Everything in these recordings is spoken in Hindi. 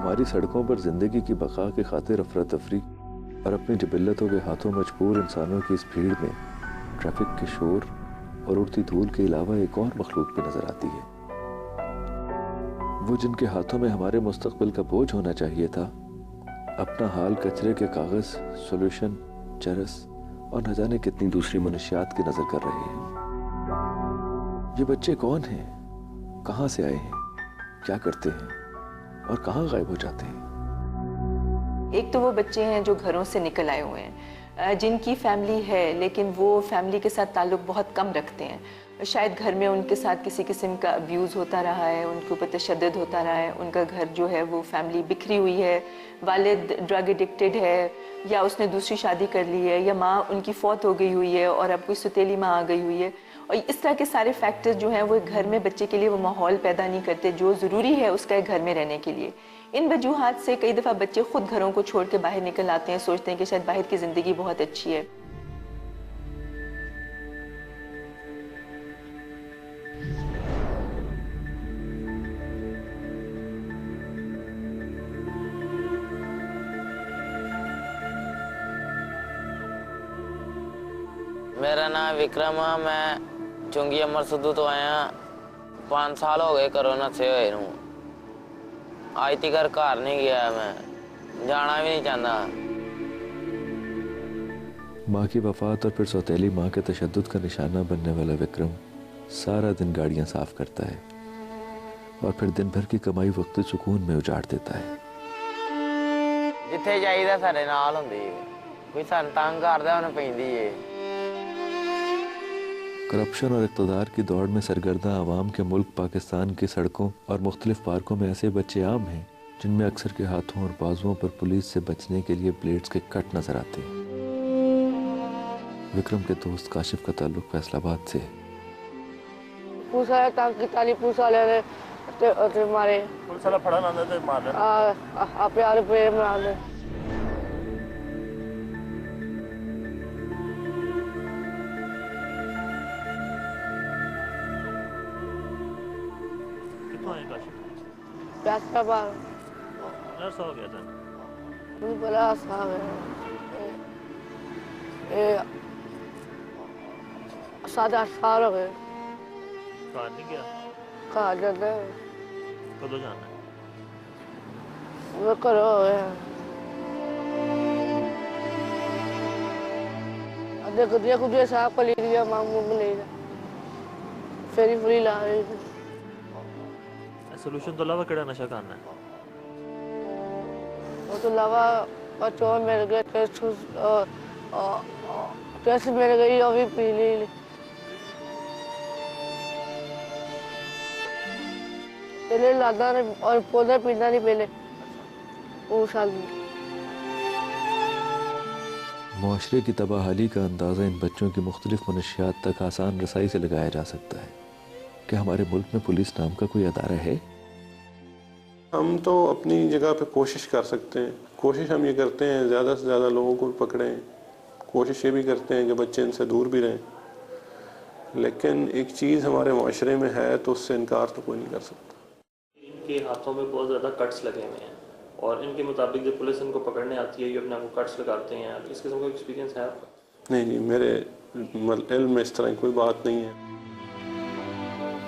हमारी सड़कों पर जिंदगी की बका की खातिर अफरा तफरी और अपनी जबिल्लतों के हाथों मजबूर इंसानों की इस भीड़ में ट्रैफिक के शोर और उड़ती धूल के अलावा एक और मखलूक भी नजर आती है। वो जिनके हाथों में हमारे मुस्तकबिल का बोझ होना चाहिए था, अपना हाल कचरे के कागज, सोल्यूशन, चरस और न जाने कितनी दूसरी मनुष्यात की नजर कर रहे हैं। ये बच्चे कौन हैं, कहाँ से आए हैं, क्या करते हैं और कहाँ गायब हो जाते हैं? एक तो वो बच्चे हैं जो घरों से निकल आए हुए हैं, जिनकी फैमिली है लेकिन वो फैमिली के साथ ताल्लुक बहुत कम रखते हैं। शायद घर में उनके साथ किसी किस्म का अब्यूज़ होता रहा है, उनके ऊपर तशद्दुद होता रहा है, उनका घर जो है वो फैमिली बिखरी हुई है, वालिद ड्रग एडिक्टेड है या उसने दूसरी शादी कर ली है या माँ उनकी फौत हो गई हुई है और अब कोई सुतेली माँ आ गई हुई है। और इस तरह के सारे फैक्टर्स जो हैं वो घर में बच्चे के लिए वो माहौल पैदा नहीं करते जो ज़रूरी है उसका एक घर में रहने के लिए। इन वजूहात से कई दफ़ा बच्चे खुद घरों को छोड़ के बाहर निकल आते हैं, सोचते हैं कि शायद बाहर की ज़िंदगी बहुत अच्छी है। मेरा नाम विक्रम है, मैं चुंगी अमर सुधू तो आया 5 साल हो गए कोरोना से हुए हूँ। आज तक घर नहीं गया, मैं जाना भी नहीं चाहता। माँ की वफात और फिर सौतेली माँ के तशद्दुद का निशाना बनने वाला विक्रम सारा दिन गाड़ियाँ साफ करता है और फिर दिन भर की कमाई वक्त सुकून में उजाड़ देता है। जिथे जाइदा सारे नाल हुंदी है, कोई सन तंग करदा उन्हें पैंदी है। करप्शन और इक़्तिदार की दौड़ में सरगर्दा आवाम के मुल्क पाकिस्तान की सड़कों और मुख्तलिफ पार्कों में ऐसे बच्चे आम हैं जिनमें अक्सर के हाथों और बाजुओं पर पुलिस से बचने के लिए ब्लेड्स के कट नजर आते हैं। विक्रम के दोस्त काशिफ का ताल्लुक फैसलाबाद से है। हो गया था बड़ा साहब है 7-8 साल हो गए। कहाँ नहीं गया? कहाँ जाते हैं? कदों जाना है? वो करो देखो दिया कुछ साहब को ले लिया, मांगू को ले लिया, फेरी फ्री ला रही थी। सोल्यूशन तो अलावा केड़ा नशा करना है? वो तो अलावा बच्चों मेरे गए टेस्ट मेरे गई और भी पी ली। पहले लाता नहीं और पौधा पीता नहीं पहले वो साल में। मुआशरे की तबाहाली का अंदाज़ा इन बच्चों की मुख्तलिफ मनशियात तक आसान रसाई से लगाया जा सकता है। क्या हमारे मुल्क में पुलिस नाम का कोई अदारा है? हम तो अपनी जगह पे कोशिश कर सकते हैं। कोशिश हम ये करते हैं ज़्यादा से ज़्यादा लोगों को पकड़ें, कोशिश ये भी करते हैं कि बच्चे इनसे दूर भी रहें, लेकिन एक चीज़ हमारे माशरे में है तो उससे इनकार तो कोई नहीं कर सकता। इनके हाथों में बहुत ज़्यादा कट्स लगे हुए हैं और इनके मुताबिक जब पुलिस इनको पकड़ने आती है ये अपने आपको कट्स लगाते हैं। इस किस्म का एक्सपीरियंस है आपका? नहीं जी, मेरे इल्म में इस तरह की कोई बात नहीं है।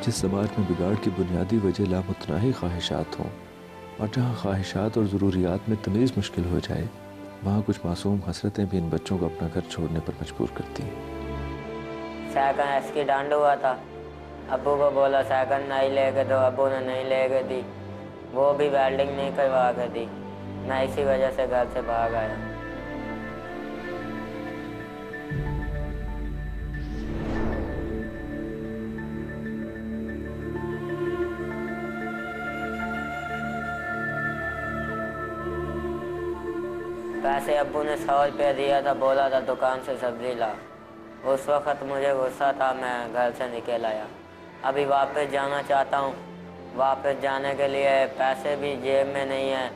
जिस समाज में बिगाड़ की बुनियादी वजह लामुतनाही ख्वाहिशात हों और जहाँ ख्वाहिशात और ज़रूरियात में तमीज़ मुश्किल हो जाए, वहाँ कुछ मासूम हसरतें भी इन बच्चों को अपना घर छोड़ने पर मजबूर करती हैं। साइकिल ऐसी डांड हुआ था, अब्बू को बोला साइकिल नहीं लेके दो, अब्बू ने नहीं लेके दी, वो भी वेल्डिंग नहीं करवा के दी। मैं इसी वजह से घर से भाग आया। पैसे अब्बू ने 100 रुपया दिया था, बोला था दुकान से सब्जी ला। उस वक़्त मुझे गुस्सा था, मैं घर से निकल आया। अभी वापस जाना चाहता हूँ, वापस जाने के लिए पैसे भी जेब में नहीं है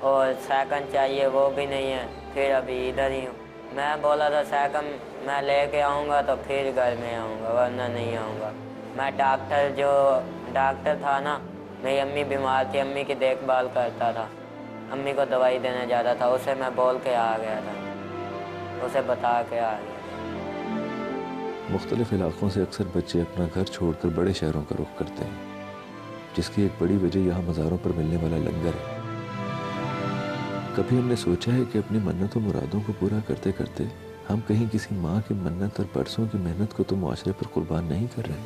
और साइकिल चाहिए वो भी नहीं है। फिर अभी इधर ही हूँ। मैं बोला था साइकिल मैं लेके आऊँगा तो फिर घर में आऊँगा, वरना नहीं आऊँगा। मैं डॉक्टर था ना, मेरी अम्मी बीमार थी, अम्मी की देखभाल करता था। अम्मी को दवाई देने जा रहा था, उसे मैं बोल के आ गया था, उसे बता के आ गया। मुख्तलिफ इलाक़ों से अक्सर बच्चे अपना घर छोड़कर बड़े शहरों का रुख करते हैं, जिसकी एक बड़ी वजह यहाँ मज़ारों पर मिलने वाला लंगर है। कभी हमने सोचा है कि अपनी मन्नतों मुरादों को पूरा करते करते हम कहीं किसी माँ की मन्नत और बरसों की मेहनत को तो मुआशरे पर कुर्बान नहीं कर रहे?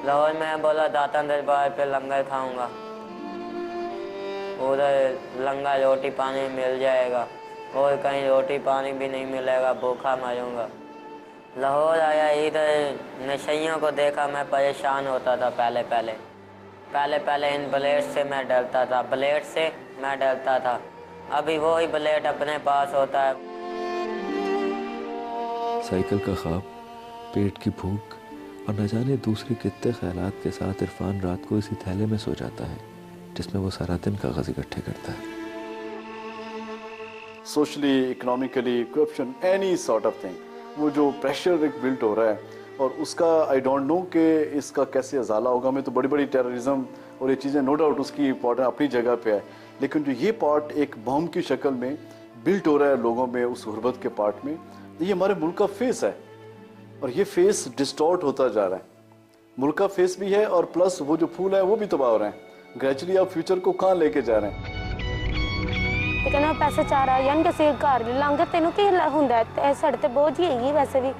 लाहौर में बोला दाता दरबार पे लंगर खाऊंगा, उधर लंगर रोटी पानी मिल जाएगा, और कहीं रोटी पानी भी नहीं मिलेगा, भूखा मरूंगा। लाहौर आया, इधर नशइयों को देखा, मैं परेशान होता था। पहले इन ब्लेड से मैं डरता था, ब्लेड से मैं डरता था। अभी वही ब्लेड अपने पास होता है। साइकिल का ख्वाब, पेट की भूख और न जाने दूसरे कितने ख्यालात के साथ इरफान रात को इसी थैले में सो जाता है जिसमें वो सारा दिन कागज़ इकट्ठे करता है। Socially, economically, corruption, any sort of thing, वो जो प्रेशर एक बिल्ट हो रहा है और उसका आई डोंट नो कि इसका कैसे अजाला होगा। मैं तो बड़ी बड़ी टेररिज्म और ये चीज़ें नो डाउट उसकी इम्पोर्टेंट अपनी जगह पे है, लेकिन जो ये पार्ट एक बम की शक्ल में बिल्ट हो रहा है लोगों में, उस गुर्बत के पार्ट में, ये हमारे मुल्क का फेस है और ये फेस डिस्टॉर्ट होता जा रहा है। मुल्क का फेस भी है और प्लस वो जो फूल है वो भी तबाह हो रहे हैं। ग्रेजुअली आप फ्यूचर को कहाँ लेके जा रहे हैं? ਤੇ ਕਹਿੰਦਾ ਪੈਸੇ 4 ਆ ਜਾਣਗੇ ਅਸੀਂ ਘਰ ਲਾਂਗੇ, ਤੈਨੂੰ ਕੀ ਹੁੰਦਾ ਹੈ, ਸਾਡੇ ਤੇ ਬੋਝ ਹੀ ਹੈਗੀ ਵੈਸੇ ਵੀ।